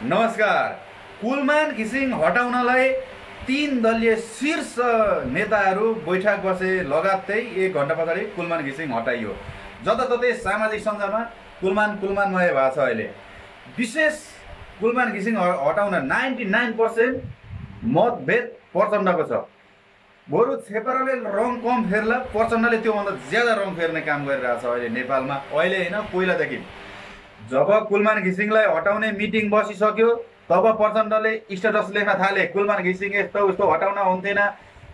नमस्कार। कुलमान घिसिङ हटाउनलाई 3 दलीय शीर्ष नेताहरू बैठक बसे लगात्तै 1 घण्टा पछाडि कुलमान घिसिङ हटाइयो। जताततै सामाजिक सञ्जालमा कुलमानमय भएको छ। अहिले विशेष कुलमान घिसिङ हटाउन 99% मतभेद प्रचण्डको छ। बरु छेपाराले रङ कम फेर्ला, प्रचण्डले त्योभन्दा ज्यादा रङ फेर्ने काम गरिरहेछ अहिले नेपालमा। अहिले होइन, पहिलादेखि जब कुलमान घिसिङलाई हटाउने मिटिङ बसिसक्यो तब प्रचण्डले स्टेटस लेख्न थाले, कुलमान घिसिङ यस्तो उस्तो हटाउन हुन्थेन,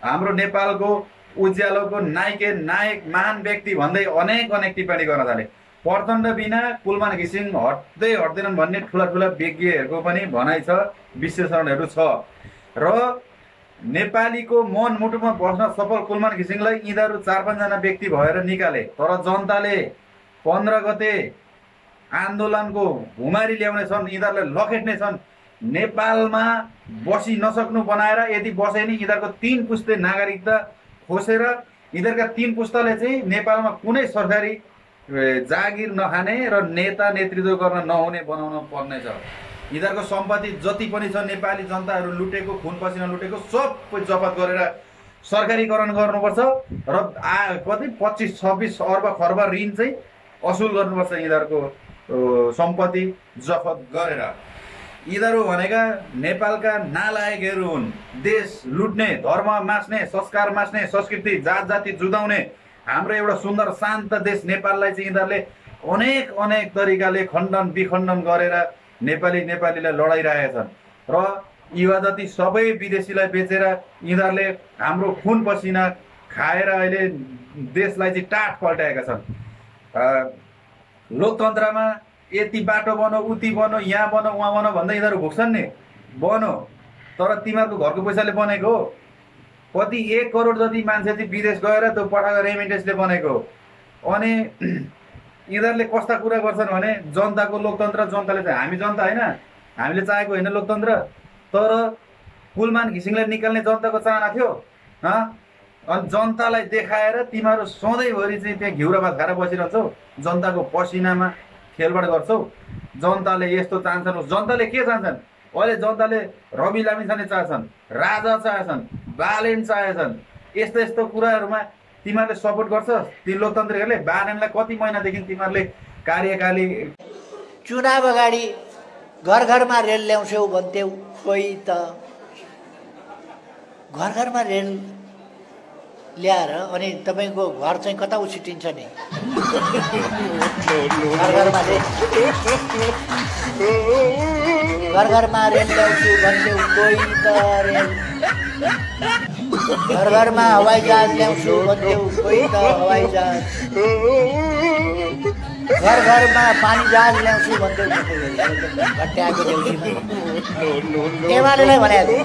हाम्रो नेपालको उज्यालोको नायक महान व्यक्ति भन्दै अनेक टिप्पणी गर्न थाले। प्रचण्ड बिना कुलमान घिसिङ हट्दैनन् भन्ने ठुला विज्ञहरूको पनि भनाइ छ, विश्लेषणहरू छ। र नेपालीको मन मुटुमा बस्न सफल कुलमान घिसिङलाई यिनीहरू 4-5 जना व्यक्ति भएर निकाले। तर जनताले 15 गते आन्दोलनको भुमारी ल्याउने छन्, यिनीहरूले लखेट्ने छन्। नेपालमा बसी नसक्नु बनाएर, यदि बसे नि यिनीहरूको 3 पुस्ते नागरिकता खोसेर यिनीहरूका 3 पुस्ताले चाहिँ नेपालमा कुनै सरकारी जागिर नखाने र नेता नेतृत्व गर्न नहुने बनाउन पर्ने छ। यिनीहरूको सम्पत्ति जति पनि छ नेपाली जनताहरू लुटेको, खुन पसिना लुटेको सबै जफत गरेर सरकारीकरण गर्नुपर्छ र कति 25-26 अर्ब खर्ब ऋण चाहिँ असुल गर्नुपर्छ। यिनीहरूको सम्पत्ति जफत गरेर यिनीहरू भनेका नेपालका नालायकहरू हुन्। देश लुट्ने, धर्म मास्ने, संस्कार मास्ने, संस्कृति जाति जुदाउने हाम्रो एउटा सुन्दर शान्त देश नेपाललाई चाहिँ यिनीहरूले अनेक तरिकाले खण्डन विखण्डन गरेर नेपालीलाई लडाइरहेका छन्। र युवा जति सबै विदेशीलाई बेचेर यिनीहरूले हाम्रो खुन पसिना खाएर अहिले देशलाई चाहिँ टाट पल्टाएका छन्। लोकतन्त्रमा यति बाटो बनो, उति बनो, यहाँ बनो, उहाँ बनो भन्दै यिनीहरू घुक्छन् नि, बनो, तर तिमीहरूको घरको पैसाले बनेको हो। कति 1 करोड जति मान्छे चाहिँ विदेश गएर त्यो पठाएको रेमिटेन्सले बनेको हो। अनि यिनीहरूले कस्ता कुरा गर्छन् भने जनताको लोकतन्त्र, जनताले चाहिँ हामी जनता होइन, हामीले चाहेको होइन लोकतन्त्र। तर कुलमान घिसिङलाई निकाल्ने जनताको चाहना थियो। अनि जनतालाई देखाएर तिमीहरू सधैँभरि चाहिँ त्यहाँ घिउरा भात खाएर बसिरहन्छौ, जनताको पसिनामा खेलबाट गर्छौ। जनताले यस्तो चाहन्छन्, जनताले के चाहन्छन्? अहिले जनताले रवि लामिछाने चाहछन्, राजा चाहछन्, बालेन चाहछन्। यस्तो कुराहरूमा तिमीहरूले सपोर्ट गर्छ ती लोकतन्त्रीहरूले। बालेनलाई कति महिनादेखि तिमीहरूले कार्यकाली चुनाव अगाडि घर रेल ल्याउँछौ भन्थ्यौ, कोही त घरमा रेल ल्याएर अनि तपाईँको घर चाहिँ कता उछिटिन्छ नि? घरमा रेल ल्याउँछु भन्थ्यौ, कोही त रेल। घरमा हवाईजहाज ल्याउँछु भन्थ्यौ, कोही त हवाईजहाज। घरमा पानी जहाज ल्याउँछु भन्थ्यौ, घट्याएको देउसीमा एमालेलाई भनेको।